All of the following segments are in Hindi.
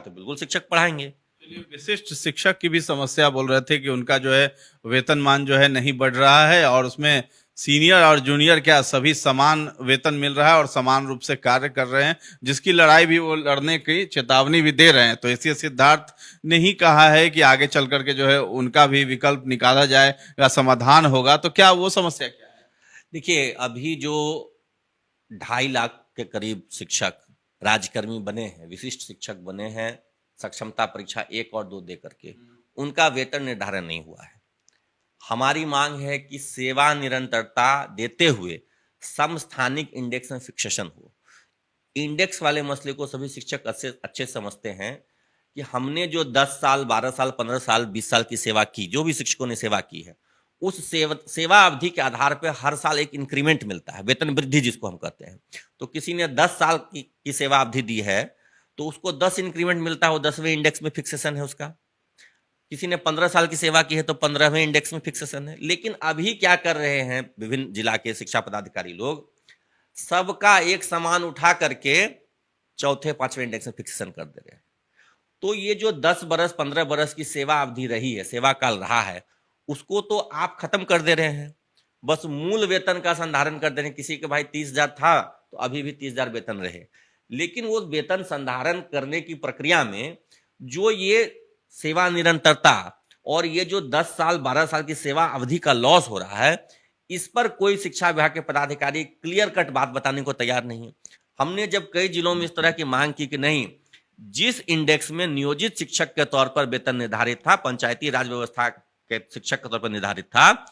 तो बिल्कुल शिक्षक पढ़ाएंगे। चलिए, विशिष्ट शिक्षक की भी समस्या बोल रहे थे कि उनका जो है वेतनमान जो है नहीं बढ़ रहा है, और उसमें सीनियर और जूनियर क्या सभी समान वेतन मिल रहा है और समान रूप से कार्य कर रहे हैं, जिसकी लड़ाई भी वो लड़ने की चेतावनी भी दे रहे हैं। तो इसलिए सिद्धार्थ ने ही कहा है कि आगे चल करके जो है उनका भी विकल्प निकाला जाएगा, समाधान होगा। तो क्या वो समस्या क्या है? देखिए, अभी जो 2.5 लाख के करीब शिक्षक राज्यकर्मी बने हैं, विशिष्ट शिक्षक बने हैं, सक्षमता परीक्षा 1 और 2 दे करके, उनका वेतन निर्धारण नहीं हुआ है। हमारी मांग है कि सेवा निरंतरता देते हुए समस्थानिक इंडेक्स में फिक्सेशन हो। इंडेक्स वाले मसले को सभी शिक्षक अच्छे अच्छे समझते हैं कि हमने जो 10 साल, 12 साल, 15 साल, 20 साल की सेवा की, जो भी शिक्षकों ने सेवा की है, उस सेवा अवधि के आधार पर हर साल एक इंक्रीमेंट मिलता है, वेतन वृद्धि जिसको हम कहते हैं। तो किसी ने 10 साल की सेवा अवधि दी है तो उसको 10 इंक्रीमेंट मिलता है, वो 10वें इंडेक्स में फिक्सेशन है उसका। किसी ने 15 साल की सेवा की है तो 15वें इंडेक्स में फिक्सेशन है। लेकिन अभी क्या कर रहे हैं विभिन्न जिला के शिक्षा पदाधिकारी लोग, सबका एक समान उठा करके चौथे 5वें इंडेक्स में फिक्सेशन कर दे रहे हैं। तो ये जो 10 बरस 15 बरस की सेवा अवधि रही है, सेवा काल रहा है, उसको तो आप खत्म कर दे रहे हैं। बस मूल वेतन का संधारण कर दे रहे हैं। किसी के भाई 30,000 था तो अभी भी 30,000 वेतन रहे, लेकिन वो वेतन संधारण करने की प्रक्रिया में जो ये सेवा निरंतरता और ये जो 10 साल 12 साल की सेवा अवधि का लॉस हो रहा है, इस पर कोई शिक्षा विभाग के पदाधिकारी क्लियर कट बात बताने को तैयार नहीं है। हमने जब कई जिलों में इस तरह की मांग की कि नहीं, जिस इंडेक्स में नियोजित शिक्षक के तौर पर वेतन निर्धारित था, पंचायती राज व्यवस्था के शिक्षक के तौर पर निर्धारित था,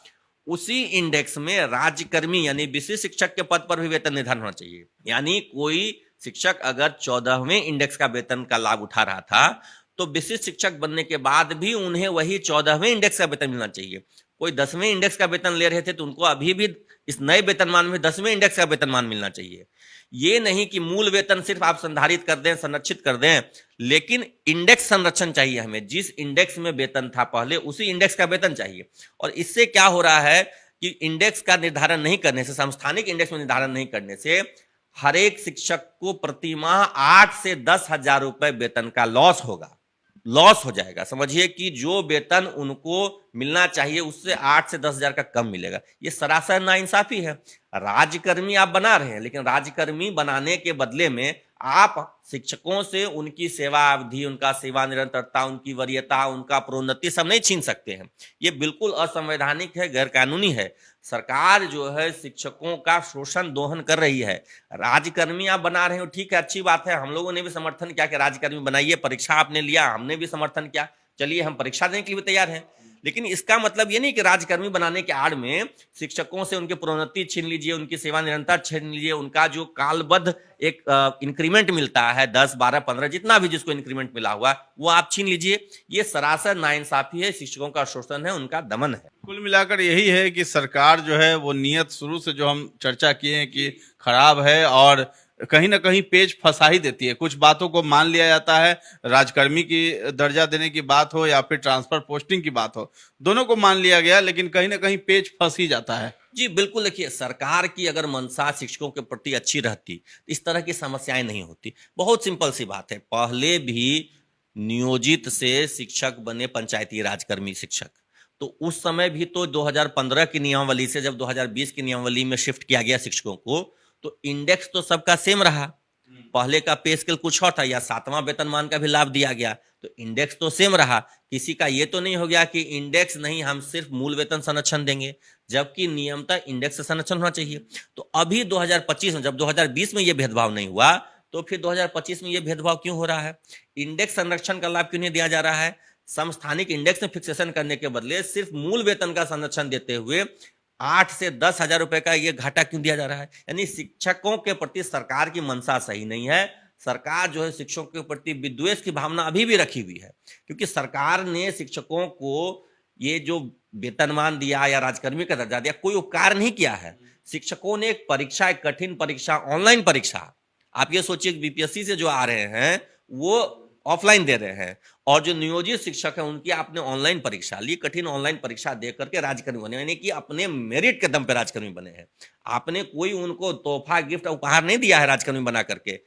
उसी इंडेक्स में राज्यकर्मी यानी विशिष्ट शिक्षक के पद पर भी वेतन निर्धारण होना चाहिए। यानी कोई शिक्षक अगर 14वें इंडेक्स का वेतन का लाभ उठा रहा था तो विशिष्ट शिक्षक बनने के बाद भी उन्हें वही 14वें इंडेक्स का वेतन मिलना चाहिए। कोई 10वें इंडेक्स का वेतन ले रहे थे तो उनको अभी भी इस नए वेतनमान में 10वें इंडेक्स का वेतनमान मिलना चाहिए। ये नहीं कि मूल वेतन सिर्फ आप संधारित कर दें, संरक्षित कर दें, लेकिन इंडेक्स संरक्षण चाहिए हमें। जिस इंडेक्स में वेतन था पहले उसी इंडेक्स का वेतन चाहिए। और इससे क्या हो रहा है कि इंडेक्स का निर्धारण नहीं करने से, समस्थानिक इंडेक्स में निर्धारण नहीं करने से हर एक शिक्षक को प्रतिमाह 8 से 10,000 रुपए वेतन का लॉस होगा, लॉस हो जाएगा। समझिए कि जो वेतन उनको मिलना चाहिए उससे 8 से 10,000 का कम मिलेगा। ये सरासर नाइंसाफी है। राज्यकर्मी आप बना रहे हैं, लेकिन राज्यकर्मी बनाने के बदले में आप शिक्षकों से उनकी सेवा अवधि, उनका सेवा निरंतरता, उनकी वरीयता, उनका प्रोन्नति सब नहीं छीन सकते हैं। ये बिल्कुल असंवैधानिक है, गैर कानूनी है। सरकार जो है शिक्षकों का शोषण दोहन कर रही है। राज्यकर्मी आप बना रहे हो, ठीक है, अच्छी बात है। हम लोगों ने भी समर्थन किया कि राज्यकर्मी बनाइए, परीक्षा आपने लिया, हमने भी समर्थन किया, चलिए हम परीक्षा देने के लिए भी तैयार हैं। लेकिन इसका मतलब ये नहीं कि राज्यकर्मी बनाने के आड़ में शिक्षकों से उनकी प्रोन्नति छीन लीजिए, उनकी सेवा निरंतर छीन लीजिए, उनका जो कालबद्ध एक इंक्रीमेंट मिलता है 10, 12, 15 जितना भी जिसको इंक्रीमेंट मिला हुआ वो आप छीन लीजिए। ये सरासर नाइंसाफी है, शिक्षकों का शोषण है, उनका दमन है। कुल मिलाकर यही है कि सरकार जो है वो नियत शुरू से जो हम चर्चा किए हैं कि खराब है, और कहीं ना कहीं पेच फंसा ही देती है। कुछ बातों को मान लिया जाता है, राजकर्मी की दर्जा देने की बात हो या फिर ट्रांसफर पोस्टिंग की बात हो, दोनों को मान लिया गया, लेकिन कहीं ना कहीं पेच फंस ही जाता है। जी बिल्कुल। देखिए, सरकार की अगर मंशा शिक्षकों के प्रति अच्छी रहती, इस तरह की समस्याएं नहीं होती। बहुत सिंपल सी बात है, पहले भी नियोजित से शिक्षक बने पंचायती राजकर्मी शिक्षक, तो उस समय भी तो 2015 की नियमावली से जब 2020 की नियमावली में शिफ्ट किया गया शिक्षकों को, तो इंडेक्स तो सबका सेम रहा। पहले का पे स्केल कुछ और था, या 7वां वेतनमान का भी लाभ दिया गया, तो इंडेक्स तो सेम रहा। किसी का ये तो नहीं हो गया कि इंडेक्स नहीं, हम सिर्फ मूल वेतन संरक्षण देंगे, जबकि नियमतः इंडेक्स से संरक्षण होना चाहिए। तो अभी 2025 में, जब 2020 में ये भेदभाव नहीं हुआ, तो फिर 2025 में ये भेदभाव क्यों हो रहा है? इंडेक्स संरक्षण का लाभ क्यों नहीं दिया जा रहा है? समस्थानिक इंडेक्स में फिक्सेशन करने के बदले सिर्फ मूल वेतन का संरक्षण देते हुए 8 से 10,000 रुपए का ये घाटा क्यों दिया जा रहा है? यानी शिक्षकों के प्रति सरकार की मंशा सही नहीं है। सरकार जो है शिक्षकों के प्रति विद्वेष की भावना अभी भी रखी हुई है, क्योंकि सरकार ने शिक्षकों को ये जो वेतनमान दिया या राजकर्मी का दर्जा दिया, कोई उपकार नहीं किया है। शिक्षकों ने एक परीक्षा, एक कठिन परीक्षा, ऑनलाइन परीक्षा, आप ये सोचिए बीपीएससी से जो आ रहे हैं वो ऑफलाइन दे रहे हैं, और जो नियोजित शिक्षक हैं उनकी आपने ऑनलाइन परीक्षा ली, कठिन ऑनलाइन परीक्षा दे करके राज्यकर्मी बने, यानी कि अपने मेरिट के दम पे राज्यकर्मी बने हैं। आपने कोई उनको तोहफा, गिफ्ट, उपहार नहीं दिया है राज्यकर्मी बना करके।